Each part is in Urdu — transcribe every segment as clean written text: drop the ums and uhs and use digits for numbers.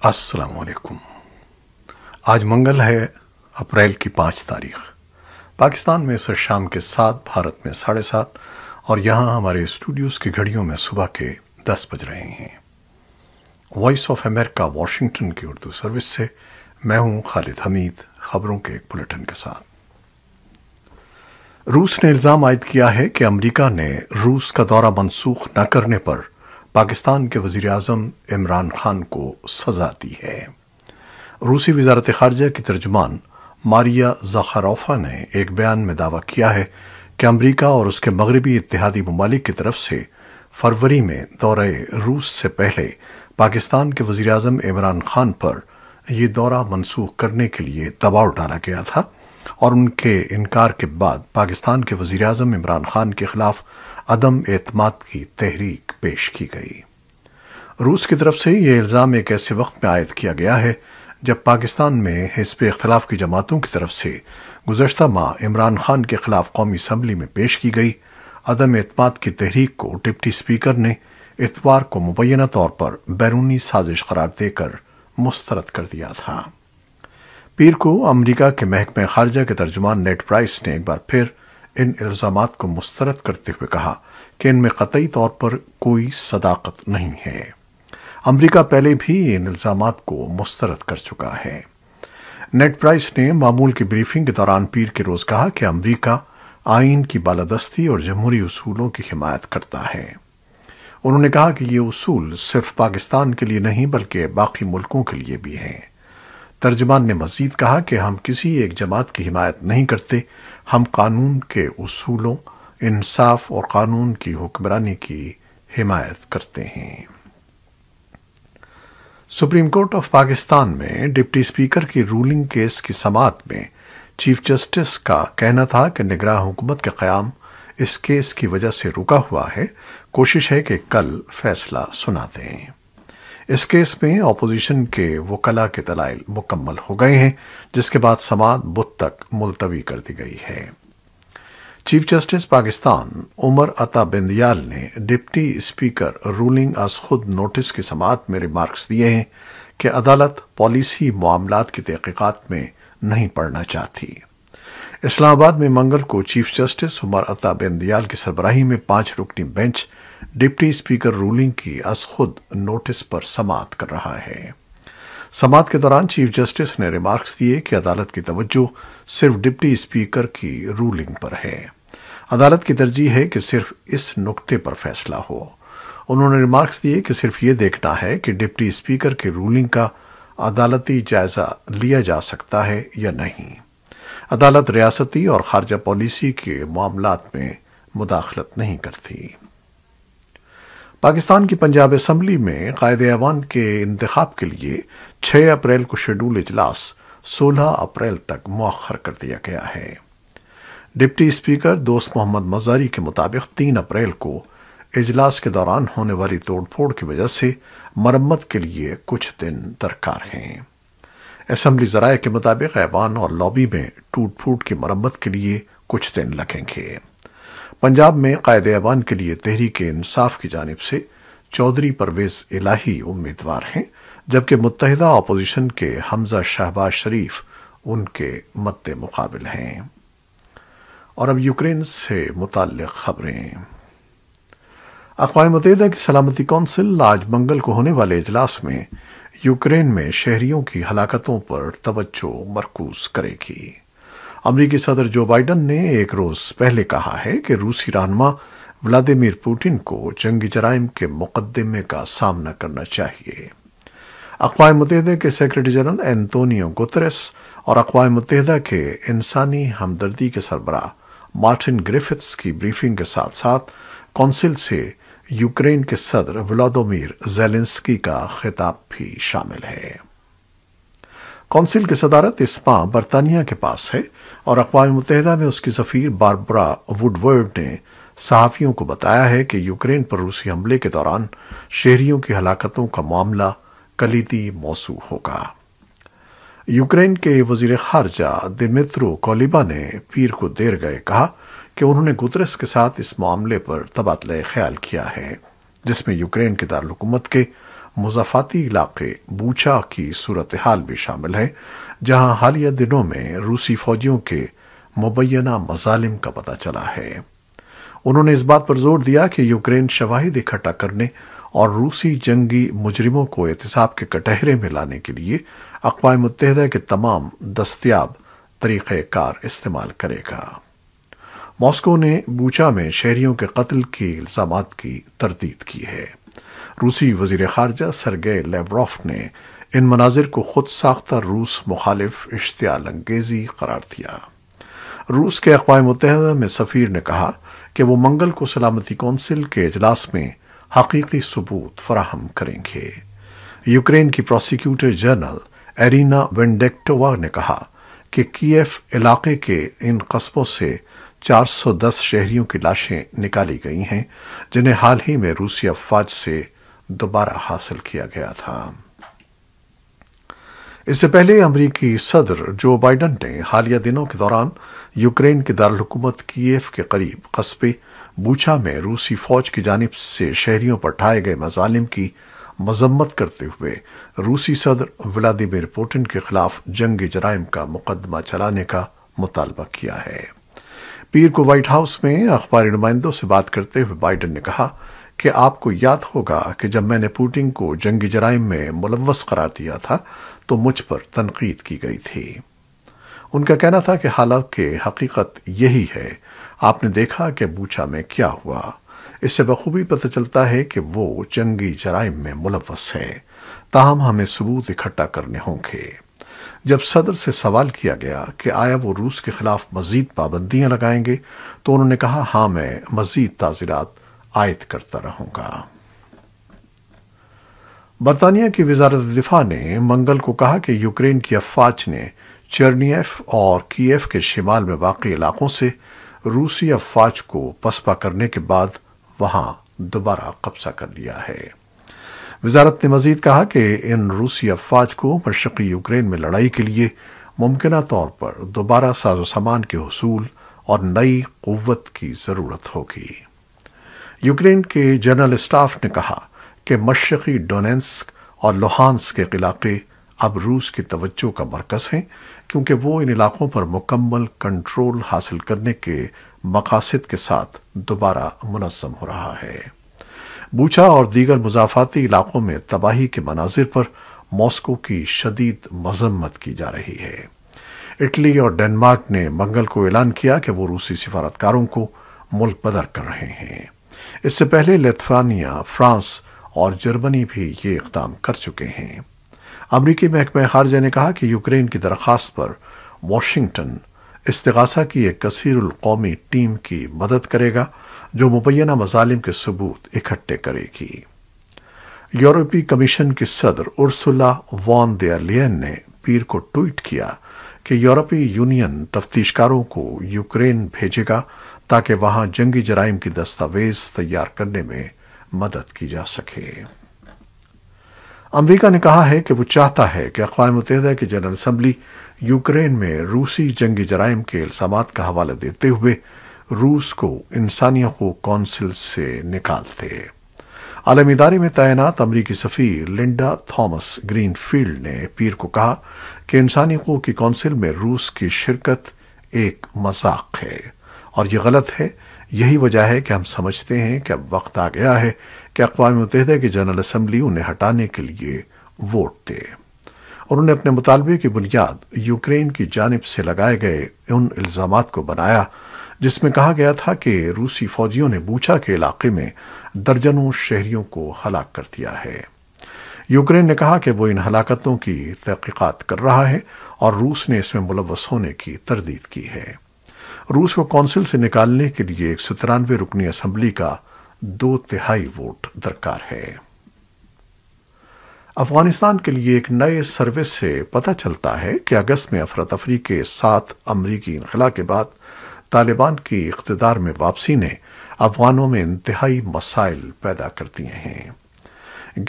السلام علیکم۔ آج منگل ہے، اپریل کی 5 تاریخ۔ پاکستان میں شام کے 7، بھارت میں 7:30 اور یہاں ہمارے اسٹوڈیوز کی گھڑیوں میں صبح کے 10 بج رہے ہیں۔ وائس آف امریکہ واشنگٹن کی اردو سروس سے میں ہوں خالد حمید، خبروں کے ایک بلیٹن کے ساتھ۔ روس نے الزام عائد کیا ہے کہ امریکہ نے روس کا دورہ منسوخ نہ کرنے پر پاکستان کے وزیر اعظم عمران خان کو سزا دی ہے۔ روسی وزارت خارجہ کی ترجمان ماریا زخاروفا نے ایک بیان میں دعویٰ کیا ہے کہ امریکہ اور اس کے مغربی اتحادی ممالک کی طرف سے فروری میں دورہ روس سے پہلے پاکستان کے وزیر اعظم عمران خان پر یہ دورہ منسوخ کرنے کے لیے دباؤ ڈالا گیا تھا اور ان کے انکار کے بعد پاکستان کے وزیر اعظم عمران خان کے خلاف عدم اعتماد کی تحریک پیش کی گئی۔ روس کی طرف سے یہ الزام ایک ایسے وقت میں عائد کیا گیا ہے جب پاکستان میں حزب اختلاف کی جماعتوں کی طرف سے گزشتہ ماہ عمران خان کے خلاف قومی اسمبلی میں پیش کی گئی عدم اعتماد کی تحریک کو ڈپٹی اسپیکر نے اتوار کو مبینہ طور پر بیرونی سازش قرار دے کر مسترد کر دیا تھا۔ پیر کو امریکہ کے محکمہ خارجہ کے ترجمان نیڈ پرائس نے ایک بار پھر ان الزامات کو مسترد کرتے ہوئے کہا کہ ان میں قطعی طور پر کوئی صداقت نہیں ہے۔ امریکہ پہلے بھی ان الزامات کو مسترد کر چکا ہے۔ نیڈ پرائس نے معمول کی بریفنگ کے دوران پیر کے روز کہا کہ امریکہ آئین کی بالادستی اور جمہوری اصولوں کی حمایت کرتا ہے۔ انہوں نے کہا کہ یہ اصول صرف پاکستان کے لیے نہیں بلکہ باقی ملکوں کے لیے بھی ہیں۔ ترجمان نے مزید کہا کہ ہم کسی ایک جماعت کی حمایت نہیں کرتے، ہم قانون کے اصولوں، انصاف اور قانون کی حکمرانی کی حمایت کرتے ہیں۔ سپریم کورٹ آف پاکستان میں ڈپٹی اسپیکر کی رولنگ کیس کی سماعت میں چیف جسٹس کا کہنا تھا کہ نگراں حکومت کا قیام اس کیس کی وجہ سے رکا ہوا ہے، کوشش ہے کہ کل فیصلہ سنا دیں۔ اس کیس میں اپوزیشن کے وکلاء کے دلائل مکمل ہو گئے ہیں، جس کے بعد سماعت بدھ تک ملتوی کر دی گئی ہے۔ چیف جسٹس پاکستان عمر عطا بندیال نے ڈپٹی اسپیکر رولنگ از خود نوٹس کی سماعت میں ریمارکس دیے ہیں کہ عدالت پالیسی معاملات کی تحقیقات میں نہیں پڑنا چاہتی۔ اسلام آباد میں منگل کو چیف جسٹس عمر عطا بندیال کی سربراہی میں 5 رکنی بینچ ڈپٹی اسپیکر رولنگ کی از خود نوٹس پر سماعت کر رہا ہے۔ سماعت کے دوران چیف جسٹس نے ریمارکس دیے کہ عدالت کی توجہ صرف ڈپٹی اسپیکر کی رولنگ پر ہے۔ عدالت کی ترجیح ہے کہ صرف اس نقطے پر فیصلہ ہو۔ انہوں نے ریمارکس دیے کہ صرف یہ دیکھنا ہے کہ ڈپٹی اسپیکر کی رولنگ کا عدالتی جائزہ لیا جا سکتا ہے یا نہیں۔ عدالت ریاستی اور خارجہ پالیسی کے معاملات میں مداخلت نہیں کرتی۔ پاکستان کی پنجاب اسمبلی میں قائد ایوان کے انتخاب کے لیے 6 اپریل کو شیڈول اجلاس 16 اپریل تک مؤخر کر دیا گیا ہے۔ ڈپٹی اسپیکر دوست محمد مزاری کے مطابق 3 اپریل کو اجلاس کے دوران ہونے والی توڑ پھوڑ کی وجہ سے مرمت کے لیے کچھ دن درکار ہیں۔ اسمبلی ذرائع کے مطابق ایوان اور لابی میں ٹوٹ پھوٹ کی مرمت کے لیے کچھ دن لگیں گے۔ پنجاب میں قائد ایوان کے لیے تحریک انصاف کی جانب سے چودھری پرویز الہی امیدوار ہیں، جبکہ متحدہ اپوزیشن کے حمزہ شہباز شریف ان کے مد مقابل ہیں۔ اور اب یوکرین سے متعلق خبریں۔ اقوام متحدہ کی سلامتی کونسل آج منگل کو ہونے والے اجلاس میں یوکرین میں شہریوں کی ہلاکتوں پر توجہ مرکوز کرے گی۔ امریکی صدر جو بائیڈن نے ایک روز پہلے کہا ہے کہ روسی رہنما ولادیمیر پوٹن کو جنگی جرائم کے مقدمے کا سامنا کرنا چاہیے۔ اقوام متحدہ کے سیکریٹری جنرل اینتونیو گوتریس اور اقوام متحدہ کے انسانی ہمدردی کے سربراہ مارٹن گریفتھس کی بریفنگ کے ساتھ ساتھ کونسل سے یوکرین کے صدر ولادیمیر زیلنسکی کا خطاب بھی شامل ہے۔ کونسل کی صدارت اس ماہ برطانیہ کے پاس ہے اور اقوام متحدہ میں اس کی سفیر باربرا ووڈورڈ نے صحافیوں کو بتایا ہے کہ یوکرین پر روسی حملے کے دوران شہریوں کی ہلاکتوں کا معاملہ کلیدی موضوع ہوگا۔ یوکرین کے وزیر خارجہ دمیترو کولیبا نے پیر کو دیر گئے کہا کہ انہوں نے گوتریس کے ساتھ اس معاملے پر تبادلہ خیال کیا ہے، جس میں یوکرین کے دارالحکومت کے مضافاتی علاقے بوچا کی صورتحال بھی شامل ہے، جہاں حالیہ دنوں میں روسی فوجیوں کے مبینہ مظالم کا پتہ چلا ہے۔ انہوں نے اس بات پر زور دیا کہ یوکرین شواہد اکٹھا کرنے اور روسی جنگی مجرموں کو احتساب کے کٹہرے میں لانے کے لیے اقوام متحدہ کے تمام دستیاب طریقہ کار استعمال کرے گا۔ ماسکو نے بوچا میں شہریوں کے قتل کے الزامات کی تردید کی ہے۔ روسی وزیر خارجہ سرگئی لیوروف نے ان مناظر کو خود ساختہ روس مخالف اشتعال انگیزی قرار دیا۔ روس کے اقوام متحدہ میں سفیر نے کہا کہ وہ منگل کو سلامتی کونسل کے اجلاس میں حقیقی ثبوت فراہم کریں گے۔ یوکرین کی پروسیکیوٹر جنرل ایرینا وینڈیکٹووا نے کہا کہ کیف علاقے کے ان قصبوں سے 410 شہریوں کی لاشیں نکالی گئی ہیں، جنہیں حال ہی میں روسی افواج سے دوبارہ حاصل کیا گیا تھا۔ اس سے پہلے امریکی صدر جو بائیڈن نے حالیہ دنوں کے دوران یوکرین کے دارالحکومت کیف کے قریب قصبے بوچا میں روسی فوج کی جانب سے شہریوں پر ڈھائے گئے مظالم کی مذمت کرتے ہوئے روسی صدر ولادیمیر پوٹن کے خلاف جنگی جرائم کا مقدمہ چلانے کا مطالبہ کیا ہے۔ پیر کو وائٹ ہاؤس میں اخباری نمائندوں سے بات کرتے ہوئے بائیڈن نے کہا کہ آپ کو یاد ہوگا کہ جب میں نے پوٹن کو جنگی جرائم میں ملوث قرار دیا تھا تو مجھ پر تنقید کی گئی تھی۔ ان کا کہنا تھا کہ حالانکہ حقیقت یہی ہے، آپ نے دیکھا کہ بوچا میں کیا ہوا، اس سے بخوبی پتہ چلتا ہے کہ وہ جنگی جرائم میں ملوث ہے، تاہم ہمیں ثبوت اکٹھا کرنے ہوں گے۔ جب صدر سے سوال کیا گیا کہ آیا وہ روس کے خلاف مزید پابندیاں لگائیں گے تو انہوں نے کہا ہاں، میں مزید تعزیرات عائد کرتا رہوں گا۔ برطانیہ کی وزارت دفاع نے منگل کو کہا کہ یوکرین کی افواج نے چرنیف اور کیف کے شمال میں واقع علاقوں سے روسی افواج کو پسپا کرنے کے بعد وہاں دوبارہ قبضہ کر لیا ہے۔ وزارت نے مزید کہا کہ ان روسی افواج کو مشرقی یوکرین میں لڑائی کے لیے ممکنہ طور پر دوبارہ ساز و سامان کے حصول اور نئی قوت کی ضرورت ہوگی۔ یوکرین کے جنرل اسٹاف نے کہا کہ مشرقی ڈونیٹسک اور لوہانسک کے علاقے اب روس کی توجہ کا مرکز ہیں، کیونکہ وہ ان علاقوں پر مکمل کنٹرول حاصل کرنے کے مقاصد کے ساتھ دوبارہ منظم ہو رہا ہے۔ بوچا اور دیگر مضافاتی علاقوں میں تباہی کے مناظر پر ماسکو کی شدید مذمت کی جا رہی ہے۔ اٹلی اور ڈنمارک نے منگل کو اعلان کیا کہ وہ روسی سفارتکاروں کو ملک بدر کر رہے ہیں۔ اس سے پہلے لتھوانیا، فرانس اور جرمنی بھی یہ اقدام کر چکے ہیں۔ امریکی محکمہ خارجہ نے کہا کہ یوکرین کی درخواست پر واشنگٹن استغاثہ کی ایک کثیر القومی ٹیم کی مدد کرے گا جو مبینہ مظالم کے ثبوت اکٹھے کرے گی۔ یورپی کمیشن کی صدر ارسولا وان در لیئن نے پیر کو ٹویٹ کیا کہ یورپی یونین تفتیش کاروں کو یوکرین بھیجے گا تاکہ وہاں جنگی جرائم کی دستاویز تیار کرنے میں مدد کی جا سکے۔ امریکہ نے کہا ہے کہ وہ چاہتا ہے کہ اقوام متحدہ کی جنرل اسمبلی یوکرین میں روسی جنگی جرائم کے الزامات کا حوالہ دیتے ہوئے روس کو انسانی حقوق کونسل سے نکال دے۔ عالمی ادارے میں تعینات امریکی سفیر لنڈا تھامس گرین فیلڈ نے پیر کو کہا کہ انسانی حقوق کی کونسل میں روس کی شرکت ایک مذاق ہے اور یہ غلط ہے۔ یہی وجہ ہے کہ ہم سمجھتے ہیں کہ اب وقت آ گیا ہے کہ اقوام متحدہ کی جنرل اسمبلی انہیں ہٹانے کے لیے ووٹ دے۔ انہوں نے اپنے مطالبے کی بنیاد یوکرین کی جانب سے لگائے گئے ان الزامات کو بنایا جس میں کہا گیا تھا کہ روسی فوجیوں نے بوچا کے علاقے میں درجنوں شہریوں کو ہلاک کر دیا ہے۔ یوکرین نے کہا کہ وہ ان ہلاکتوں کی تحقیقات کر رہا ہے اور روس نے اس میں ملوث ہونے کی تردید کی ہے۔ روس کو کونسل سے نکالنے کے لیے 193 رکنی اسمبلی کا 2/3 ووٹ درکار ہے۔ افغانستان کے لیے ایک نئے سروے سے پتہ چلتا ہے کہ اگست میں افراتفری کے 7 امریکی انخلا کے بعد طالبان کی اقتدار میں واپسی نے افغانوں میں انتہائی مسائل پیدا کر دیے ہیں۔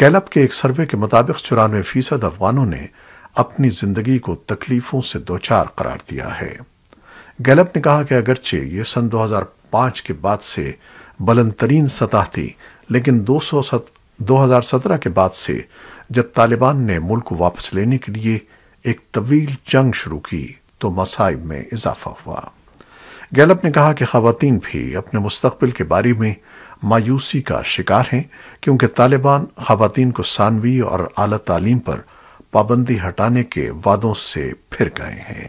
گیلپ کے ایک سروے کے مطابق 94% افغانوں نے اپنی زندگی کو تکلیفوں سے دوچار قرار دیا ہے۔ گیلپ نے کہا کہ اگرچہ یہ سن 2005 کے بعد سے بلند ترین سطح تھی، لیکن 2017 کے بعد سے جب طالبان نے ملک کو واپس لینے کے لیے ایک طویل جنگ شروع کی تو مصائب میں اضافہ ہوا۔ گیلپ نے کہا کہ خواتین بھی اپنے مستقبل کے بارے میں مایوسی کا شکار ہیں کیونکہ طالبان خواتین کو ثانوی اور اعلیٰ تعلیم پر پابندی ہٹانے کے وعدوں سے پھر گئے ہیں۔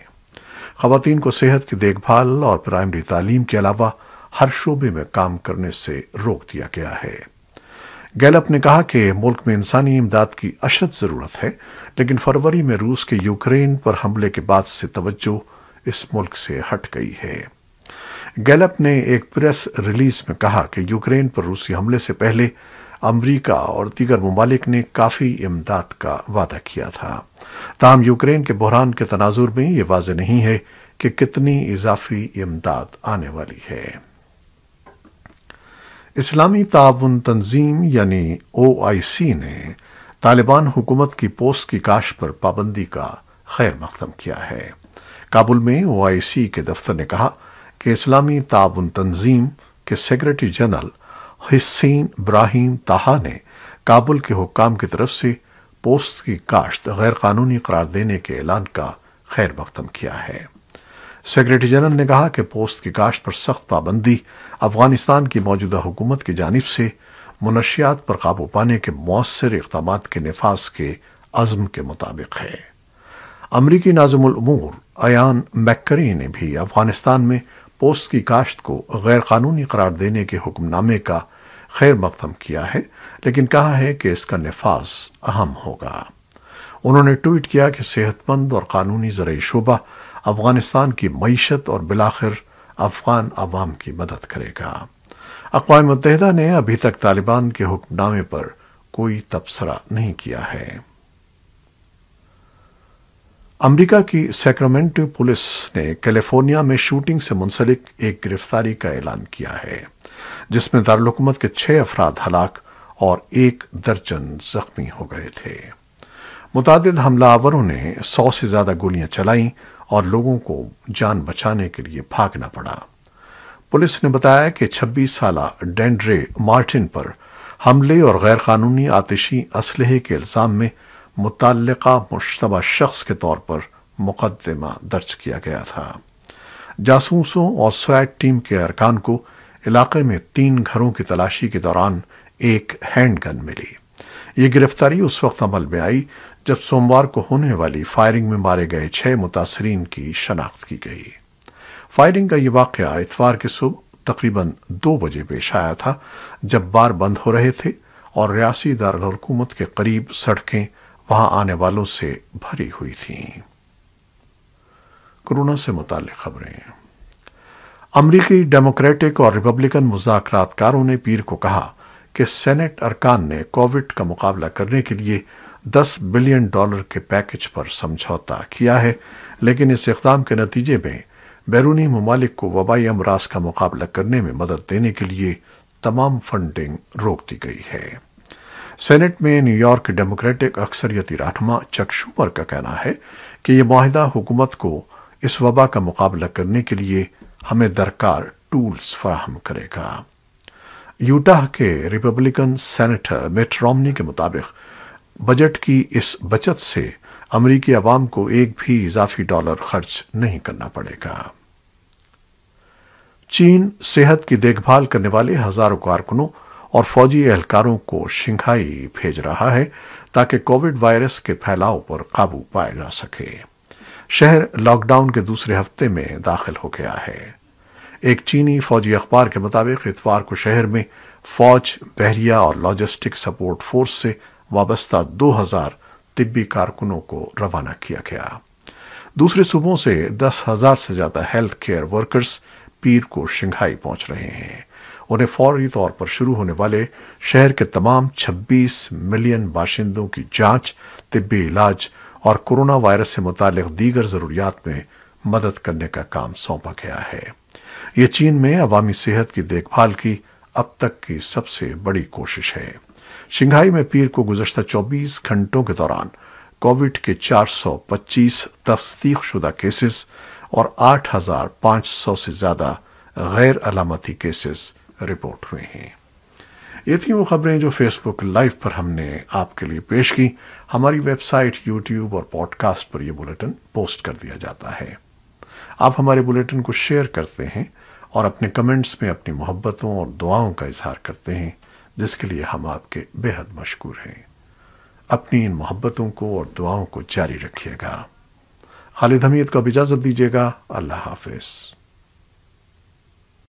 خواتین کو صحت کی دیکھ بھال اور پرائمری تعلیم کے علاوہ ہر شعبے میں کام کرنے سے روک دیا گیا ہے۔ گیلپ نے کہا کہ ملک میں انسانی امداد کی اشد ضرورت ہے، لیکن فروری میں روس کے یوکرین پر حملے کے بعد سے توجہ اس ملک سے ہٹ گئی ہے۔ گیلپ نے ایک پریس ریلیز میں کہا کہ یوکرین پر روسی حملے سے پہلے امریکہ اور دیگر ممالک نے کافی امداد کا وعدہ کیا تھا، تاہم یوکرین کے بحران کے تناظر میں یہ واضح نہیں ہے کہ کتنی اضافی امداد آنے والی ہے۔ اسلامی تعاون تنظیم یعنی OIC نے طالبان حکومت کی پوست کی کاشت پر پابندی کا خیر مقدم کیا ہے۔ کابل میں OIC کے دفتر نے کہا کہ اسلامی تعاون تنظیم کے سیکرٹری جنرل حسین ابراہیم طہا نے کابل کے حکام کی طرف سے پوست کی کاشت غیر قانونی قرار دینے کے اعلان کا خیر مقدم کیا ہے۔ سیکرٹری جنرل نے کہا کہ پوست کی کاشت پر سخت پابندی افغانستان کی موجودہ حکومت کی جانب سے منشیات پر قابو پانے کے مؤثر اقدامات کے نفاذ کے عزم کے مطابق ہے۔ امریکی ناظم الامور ایان میکری نے بھی افغانستان میں پوست کی کاشت کو غیر قانونی قرار دینے کے حکم نامے کا خیر مقدم کیا ہے، لیکن کہا ہے کہ اس کا نفاذ اہم ہوگا۔ انہوں نے ٹویٹ کیا کہ صحت مند اور قانونی زرعی شعبہ افغانستان کی معیشت اور بالآخر افغان عوام کی مدد کرے گا۔ اقوام متحدہ نے ابھی تک طالبان کے حکم نامے پر کوئی تبصرہ نہیں کیا ہے۔ امریکا کی سیکرامنٹو پولیس نے کیلیفورنیا میں شوٹنگ سے منسلک ایک گرفتاری کا اعلان کیا ہے، جس میں دارالحکومت کے 6 افراد ہلاک اور 1 درجن زخمی ہو گئے تھے۔ متعدد حملہ آوروں نے 100 سے زیادہ گولیاں چلائیں اور لوگوں کو جان بچانے کے لیے بھاگنا پڑا۔ پولیس نے بتایا کہ 26 سالہ ڈینڈرے مارٹن پر حملے اور غیر قانونی آتشی اسلحے کے الزام میں متعلقہ مشتبہ شخص کے طور پر مقدمہ درج کیا گیا تھا۔ جاسوسوں اور سویٹ ٹیم کے ارکان کو علاقے میں 3 گھروں کی تلاشی کے دوران ایک ہینڈ گن ملی۔ یہ گرفتاری اس وقت عمل میں آئی جب سوموار کو ہونے والی فائرنگ میں مارے گئے 6 متاثرین کی شناخت کی گئی۔ فائرنگ کا یہ واقعہ اتوار کی صبح تقریباً 2 بجے پیش آیا تھا، جب بار بند ہو رہے تھے اور ریاسی دارالحکومت کے قریب سڑکیں وہاں آنے والوں سے بھری ہوئی تھیں۔ کورونا سے متعلق خبریں۔ امریکی ڈیموکریٹک اور ریپبلکن مذاکرات کاروں نے پیر کو کہا کہ سینٹ ارکان نے کووڈ کا مقابلہ کرنے کے لیے $10 بلین کے پیکج پر سمجھوتا کیا ہے، لیکن اس اقدام کے نتیجے میں بیرونی ممالک کو وبائی امراض کا مقابلہ کرنے میں مدد دینے کے لیے تمام فنڈنگ روک دی گئی ہے۔ سینٹ میں نیو یارک ڈیموکریٹک اکثریتی رہنما چک شومر کا کہنا ہے کہ یہ معاہدہ حکومت کو اس وبا کا مقابلہ کرنے کے لیے ہمیں درکار ٹولز فراہم کرے گا۔ یوٹاہ کے ریپبلکن سینیٹر مٹ رومنی کے مطابق بجٹ کی اس بچت سے امریکی عوام کو ایک بھی اضافی ڈالر خرچ نہیں کرنا پڑے گا۔ چین صحت کی دیکھ بھال کرنے والے ہزاروں کارکنوں اور فوجی اہلکاروں کو شنگھائی بھیج رہا ہے تاکہ کووڈ وائرس کے پھیلاؤ پر قابو پایا جا سکے۔ شہر لاک ڈاؤن کے دوسرے ہفتے میں داخل ہو گیا ہے۔ ایک چینی فوجی اخبار کے مطابق اتوار کو شہر میں فوج، بحریہ اور لاجسٹک سپورٹ فورس سے وابستہ 2000 طبی کارکنوں کو روانہ کیا گیا۔ دوسرے صوبوں سے 10,000 سے زیادہ ہیلتھ کیئر ورکرز پیر کو شنگھائی پہنچ رہے ہیں۔ انہیں فوری طور پر شروع ہونے والے شہر کے تمام 26 ملین باشندوں کی جانچ، طبی علاج اور کورونا وائرس سے متعلق دیگر ضروریات میں مدد کرنے کا کام سونپا گیا ہے۔ یہ چین میں عوامی صحت کی دیکھ بھال کی اب تک کی سب سے بڑی کوشش ہے۔ شنگھائی میں پیر کو گزشتہ 24 گھنٹوں کے دوران کووڈ کے 425 تصدیق شدہ کیسز اور 8,500 سے زیادہ غیر علامتی کیسز رپورٹ ہوئے ہیں۔ یہ تھیں وہ خبریں جو فیس بک لائیو پر ہم نے آپ کے لیے پیش کی۔ ہماری ویب سائٹ، یوٹیوب اور پوڈ کاسٹ پر یہ بلیٹن پوسٹ کر دیا جاتا ہے۔ آپ ہمارے بلیٹن کو شیئر کرتے ہیں اور اپنے کمنٹس میں اپنی محبتوں اور دعاؤں کا اظہار کرتے ہیں، جس کے لیے ہم آپ کے بے حد مشکور ہیں۔ اپنی ان محبتوں کو اور دعاؤں کو جاری رکھیے گا۔ خالد حمید کو اب اجازت دیجیے گا۔ اللہ حافظ۔